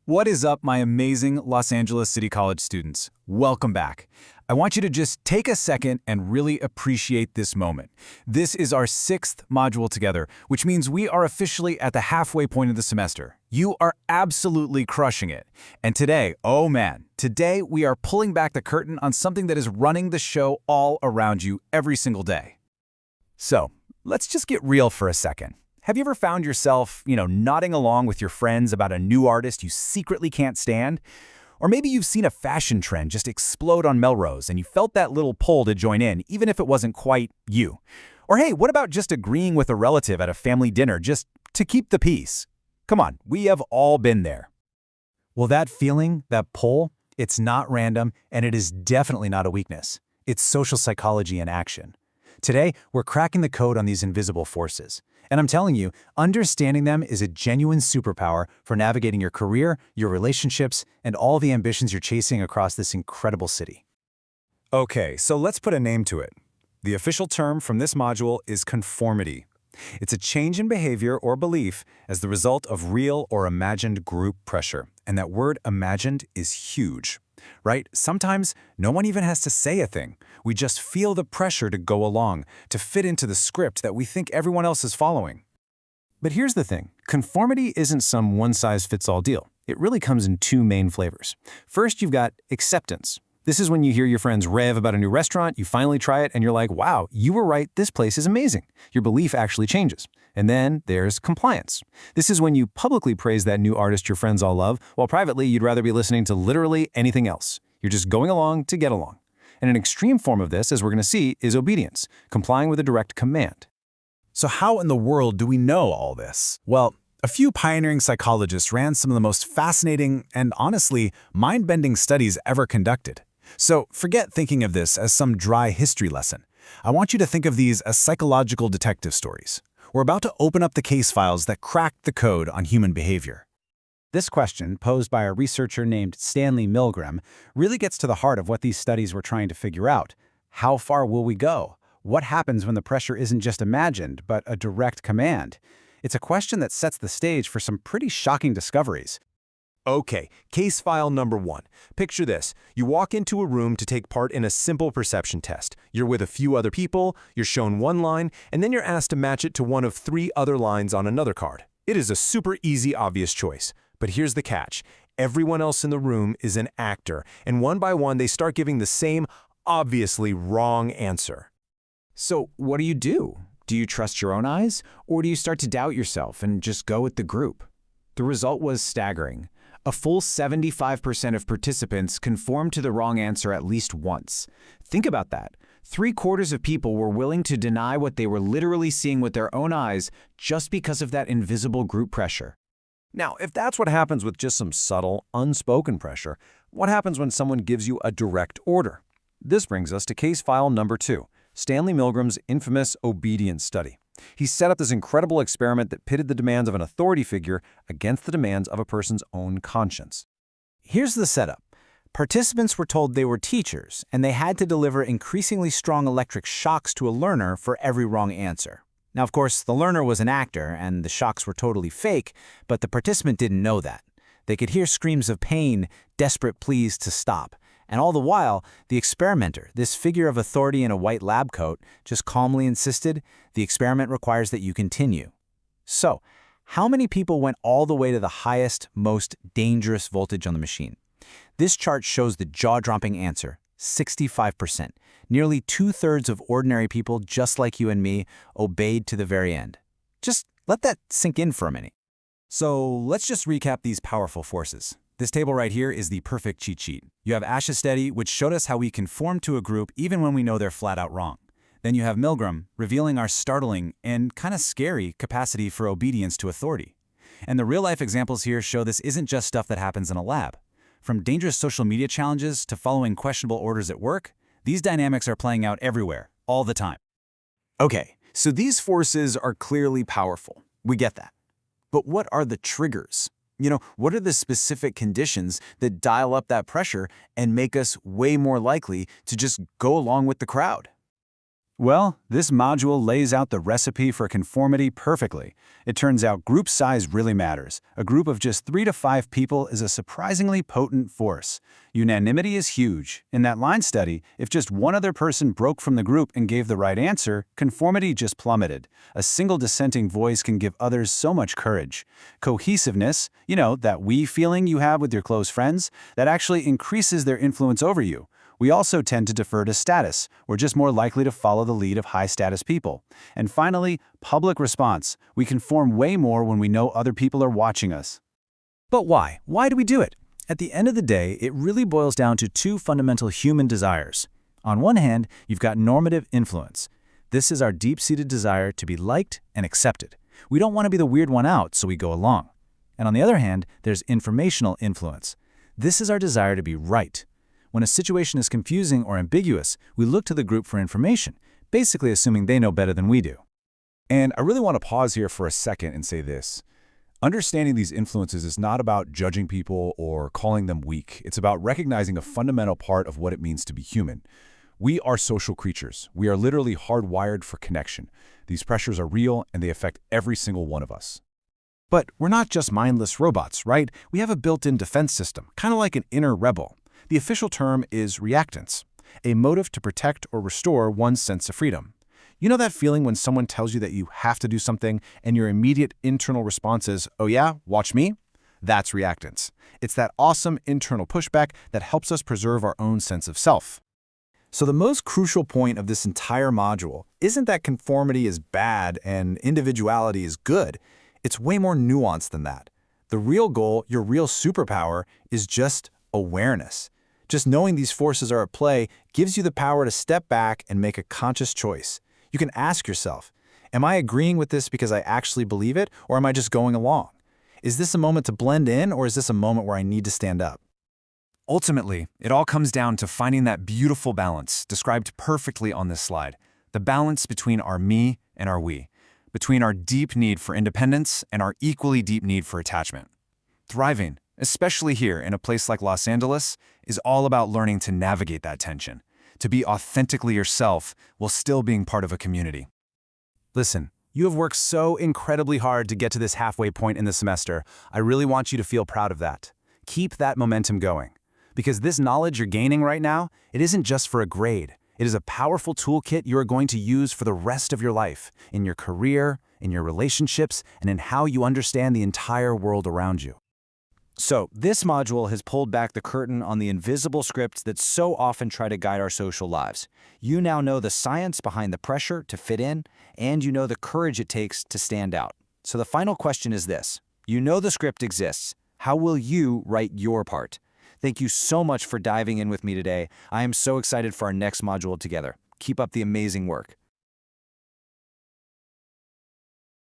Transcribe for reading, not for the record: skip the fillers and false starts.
What is up, my amazing Los Angeles City College students? Welcome back. I want you to just take a second and really appreciate this moment. This is our 6th module together, which means we are officially at the halfway point of the semester. You are absolutely crushing it. And today, oh man, today we are pulling back the curtain on something that is running the show all around you every single day. So, let's just get real for a second. Have you ever found yourself, nodding along with your friends about a new artist you secretly can't stand? Or maybe you've seen a fashion trend just explode on Melrose and you felt that little pull to join in, even if it wasn't quite you. Or hey, what about just agreeing with a relative at a family dinner just to keep the peace? Come on, we have all been there. Well, that feeling, that pull, it's not random and it is definitely not a weakness. It's social psychology in action. Today, we're cracking the code on these invisible forces. And I'm telling you, understanding them is a genuine superpower for navigating your career, your relationships, and all the ambitions you're chasing across this incredible city. Okay, so let's put a name to it. The official term from this module is conformity. It's a change in behavior or belief as the result of real or imagined group pressure. And that word imagined is huge. Right? Sometimes no one even has to say a thing. We just feel the pressure to go along, to fit into the script that we think everyone else is following. But here's the thing. Conformity isn't some one-size-fits-all deal. It really comes in 2 main flavors. First, you've got acceptance. This is when you hear your friends rave about a new restaurant, you finally try it, and you're like, wow, you were right, this place is amazing. Your belief actually changes. And then there's compliance. This is when you publicly praise that new artist your friends all love, while privately you'd rather be listening to literally anything else. You're just going along to get along. And an extreme form of this, as we're going to see, is obedience, complying with a direct command. So how in the world do we know all this? Well, a few pioneering psychologists ran some of the most fascinating and honestly mind-bending studies ever conducted. So forget thinking of this as some dry history lesson. I want you to think of these as psychological detective stories. We're about to open up the case files that cracked the code on human behavior. This question, posed by a researcher named Stanley Milgram, really gets to the heart of what these studies were trying to figure out. How far will we go? What happens when the pressure isn't just imagined, but a direct command? It's a question that sets the stage for some pretty shocking discoveries. Okay, case file number 1. Picture this. You walk into a room to take part in a simple perception test. You're with a few other people, you're shown one line, and then you're asked to match it to one of 3 other lines on another card. It is a super easy, obvious choice. But here's the catch. Everyone else in the room is an actor, and one by one they start giving the same, obviously wrong answer. So what do? Do you trust your own eyes, or do you start to doubt yourself and just go with the group? The result was staggering. A full 75% of participants conformed to the wrong answer at least once. Think about that. 3/4 of people were willing to deny what they were literally seeing with their own eyes just because of that invisible group pressure. Now, if that's what happens with just some subtle, unspoken pressure, what happens when someone gives you a direct order? This brings us to case file number 2, Stanley Milgram's infamous obedience study. He set up this incredible experiment that pitted the demands of an authority figure against the demands of a person's own conscience. Here's the setup. Participants were told they were teachers, and they had to deliver increasingly strong electric shocks to a learner for every wrong answer. Now, of course, the learner was an actor, and the shocks were totally fake, but the participant didn't know that. They could hear screams of pain, desperate pleas to stop. And all the while, the experimenter, this figure of authority in a white lab coat, just calmly insisted, the experiment requires that you continue. So, how many people went all the way to the highest, most dangerous voltage on the machine? This chart shows the jaw-dropping answer, 65%. Nearly 2/3 of ordinary people, just like you and me, obeyed to the very end. Just let that sink in for a minute. So let's just recap these powerful forces. This table right here is the perfect cheat sheet. You have Ash's study, which showed us how we conform to a group even when we know they're flat out wrong. Then you have Milgram, revealing our startling and kind of scary capacity for obedience to authority. And the real-life examples here show this isn't just stuff that happens in a lab. From dangerous social media challenges to following questionable orders at work, these dynamics are playing out everywhere, all the time. Okay, so these forces are clearly powerful. We get that. But what are the triggers? What are the specific conditions that dial up that pressure and make us way more likely to just go along with the crowd? Well, this module lays out the recipe for conformity perfectly. It turns out group size really matters. A group of just 3 to 5 people is a surprisingly potent force. Unanimity is huge. In that line study, if just one other person broke from the group and gave the right answer, conformity just plummeted. A single dissenting voice can give others so much courage. Cohesiveness, that we feeling you have with your close friends, that actually increases their influence over you. We also tend to defer to status. We're just more likely to follow the lead of high-status people. And finally, public response. We conform way more when we know other people are watching us. But why? Why do we do it? At the end of the day, it really boils down to two fundamental human desires. On one hand, you've got normative influence. This is our deep-seated desire to be liked and accepted. We don't want to be the weird one out, so we go along. And on the other hand, there's informational influence. This is our desire to be right. When a situation is confusing or ambiguous, we look to the group for information, basically assuming they know better than we do. And I really want to pause here for a second and say this. Understanding these influences is not about judging people or calling them weak. It's about recognizing a fundamental part of what it means to be human. We are social creatures. We are literally hardwired for connection. These pressures are real, and they affect every single one of us. But we're not just mindless robots, right? We have a built-in defense system, kind of like an inner rebel. The official term is reactance, a motive to protect or restore one's sense of freedom. You know that feeling when someone tells you that you have to do something and your immediate internal response is, "Oh yeah, watch me?" That's reactance. It's that awesome internal pushback that helps us preserve our own sense of self. So the most crucial point of this entire module isn't that conformity is bad and individuality is good. It's way more nuanced than that. The real goal, your real superpower, is just awareness. Just knowing these forces are at play gives you the power to step back and make a conscious choice. You can ask yourself, am I agreeing with this because I actually believe it, or am I just going along? Is this a moment to blend in, or is this a moment where I need to stand up? Ultimately, it all comes down to finding that beautiful balance described perfectly on this slide. The balance between our me and our we, between our deep need for independence and our equally deep need for attachment. Thriving, especially here in a place like Los Angeles, is all about learning to navigate that tension, to be authentically yourself while still being part of a community. Listen, you have worked so incredibly hard to get to this halfway point in the semester. I really want you to feel proud of that. Keep that momentum going. Because this knowledge you're gaining right now, it isn't just for a grade. It is a powerful toolkit you are going to use for the rest of your life, in your career, in your relationships, and in how you understand the entire world around you. So, this module has pulled back the curtain on the invisible scripts that so often try to guide our social lives. You now know the science behind the pressure to fit in, and you know the courage it takes to stand out. So the final question is this. You know the script exists. How will you write your part? Thank you so much for diving in with me today. I am so excited for our next module together. Keep up the amazing work.